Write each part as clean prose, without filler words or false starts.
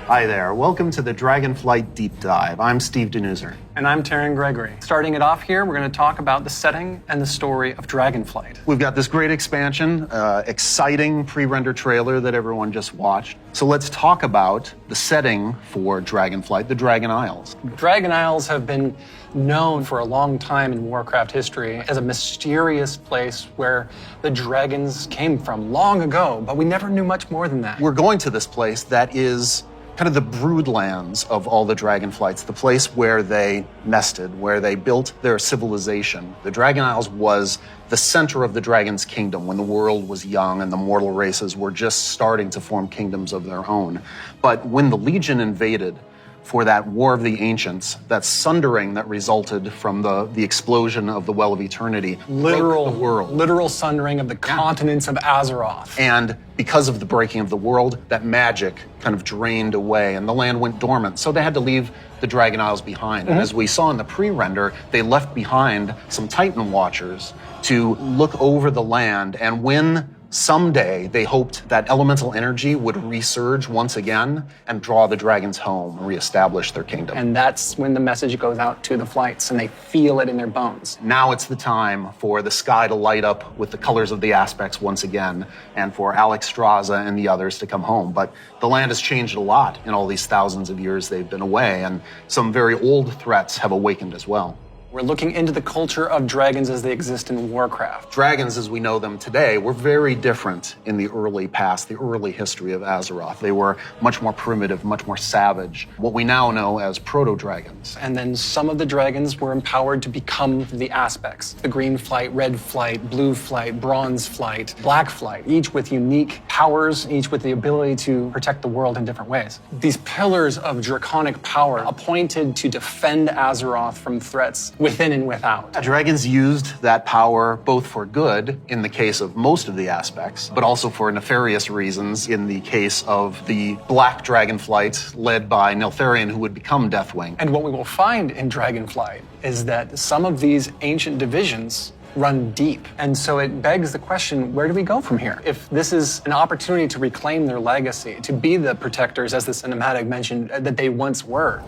Hi there, welcome to the Dragonflight Deep Dive. I'm Steve Danuser. And I'm Terran Gregory. Starting it off here, we're going to talk about the setting and the story of Dragonflight. We've got this great expansion, exciting pre-render trailer that everyone just watched. So let's talk about the setting for Dragonflight, the Dragon Isles. Dragon Isles have been known for a long time in Warcraft history as a mysterious place where the dragons came from long ago, but we never knew much more than that. We're going to this place that is kind of the broodlands of all the Dragonflights, the place where they nested, where they built their civilization. The Dragon Isles was the center of the Dragon's kingdom when the world was young and the mortal races were just starting to form kingdoms of their own. But when the Legion invaded for that War of the Ancients, that sundering that resulted from the explosion of the Well of Eternity, broke the world. Literal sundering of the continents of Azeroth. And because of the breaking of the world, that magic kind of drained away and the land went dormant. So they had to leave the Dragon Isles behind. And as we saw in the pre-render, they left behind some Titan Watchers to look over the land. And when someday they hoped that elemental energy would resurge once again and draw the dragons home, reestablish their kingdom. And that's when the message goes out to the flights and they feel it in their bones. Now it's the time for the sky to light up with the colors of the aspects once again, and for Alex Straza and the others to come home. But the land has changed a lot in all these thousands of years they've been away, and some very old threats have awakened as well. We're looking into the culture of dragons as they exist in Warcraft. Dragons, as we know them today, were very different in the early past, the early history of Azeroth. They were much more primitive, much more savage, what we now know as proto-dragons. And then some of the dragons were empowered to become the aspects. The green flight, red flight, blue flight, bronze flight, black flight, each with unique powers, each with the ability to protect the world in different ways. These pillars of draconic power appointed to defend Azeroth from threats within and without. Dragons used that power both for good, in the case of most of the aspects, but also for nefarious reasons in the case of the Black Dragonflight led by Neltharion, who would become Deathwing. And what we will find in Dragonflight is that some of these ancient divisions run deep. And so it begs the question, where do we go from here? If this is an opportunity to reclaim their legacy, to be the protectors, as the cinematic mentioned, that they once were.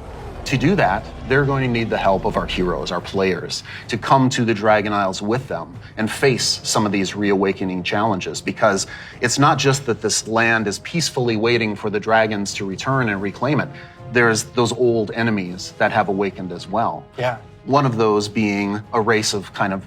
To do that, they're going to need the help of our heroes, our players, to come to the Dragon Isles with them and face some of these reawakening challenges, because it's not just that this land is peacefully waiting for the dragons to return and reclaim it. There's those old enemies that have awakened as well. Yeah. One of those being a race of kind of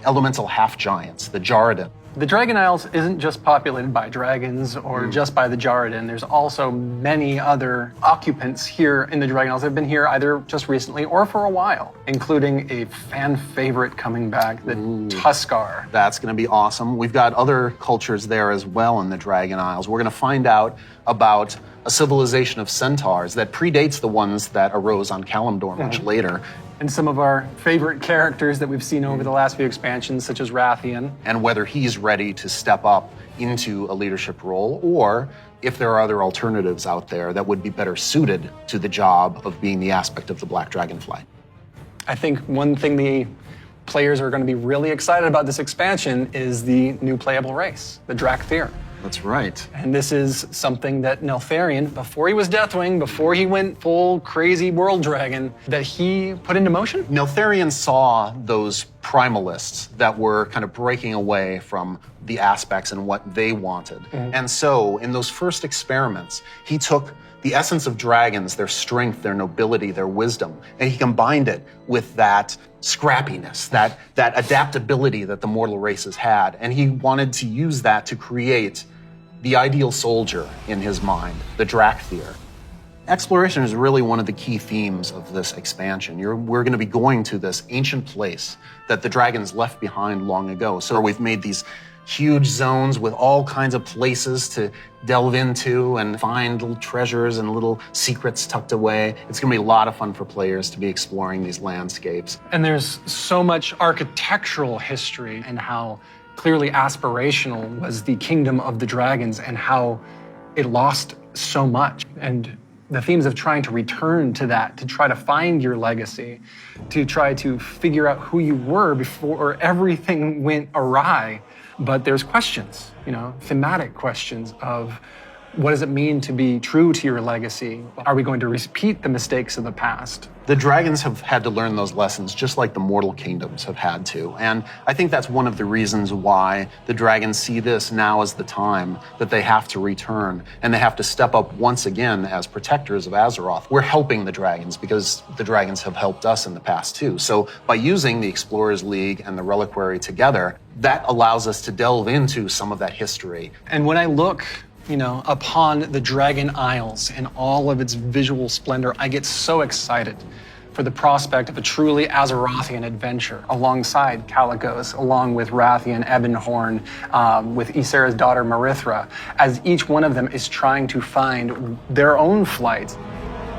elemental half-giants, the Jarradin. The Dragon Isles isn't just populated by dragons or just by the Jarradin. There's also many other occupants here in the Dragon Isles that have been here either just recently or for a while, including a fan favorite coming back, the Tuskar. That's going to be awesome. We've got other cultures there as well in the Dragon Isles. We're going to find out about a civilization of centaurs that predates the ones that arose on Kalimdor much later. And some of our favorite characters that we've seen over the last few expansions, such as Rathian. And whether he's ready to step up into a leadership role, or if there are other alternatives out there that would be better suited to the job of being the aspect of the Black Dragonflight. I think one thing the players are going to be really excited about this expansion is the new playable race, the Drakthir. That's right. And this is something that Neltharion, before he was Deathwing, before he went full crazy world dragon, that he put into motion? Neltharion saw those primalists that were kind of breaking away from the aspects and what they wanted. And so in those first experiments, he took the essence of dragons, their strength, their nobility, their wisdom, and he combined it with that scrappiness, that adaptability that the mortal races had. And he wanted to use that to create the ideal soldier in his mind, the Drakthir. Exploration is really one of the key themes of this expansion. We're going to be going to this ancient place that the dragons left behind long ago. So we've made these huge zones with all kinds of places to delve into and find little treasures and little secrets tucked away. It's going to be a lot of fun for players to be exploring these landscapes. And there's so much architectural history and how clearly aspirational was the kingdom of the dragons and how it lost so much. And the themes of trying to return to that, to try to find your legacy, to try to figure out who you were before everything went awry. But there's questions, thematic questions of What does it mean to be true to your legacy? Are we going to repeat the mistakes of the past? The dragons have had to learn those lessons just like the mortal kingdoms have had to. And I think that's one of the reasons why the dragons see this now as the time that they have to return and they have to step up once again as protectors of Azeroth. We're helping the dragons because the dragons have helped us in the past too. So by using the Explorers League and the Reliquary together, that allows us to delve into some of that history. And when I look upon the Dragon Isles and all of its visual splendor, I get so excited for the prospect of a truly Azerothian adventure alongside Calicos, along with Rathian, Ebonhorn, with Ysera's daughter Marithra, as each one of them is trying to find their own flight.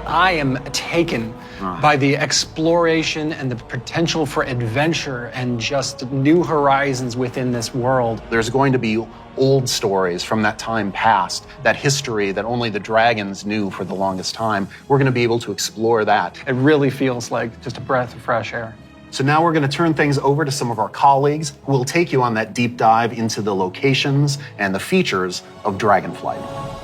I am taken by the exploration and the potential for adventure and just new horizons within this world. There's going to be old stories from that time past, that history that only the dragons knew for the longest time. We're going to be able to explore that. It really feels like just a breath of fresh air. So now we're going to turn things over to some of our colleagues who will take you on that deep dive into the locations and the features of Dragonflight.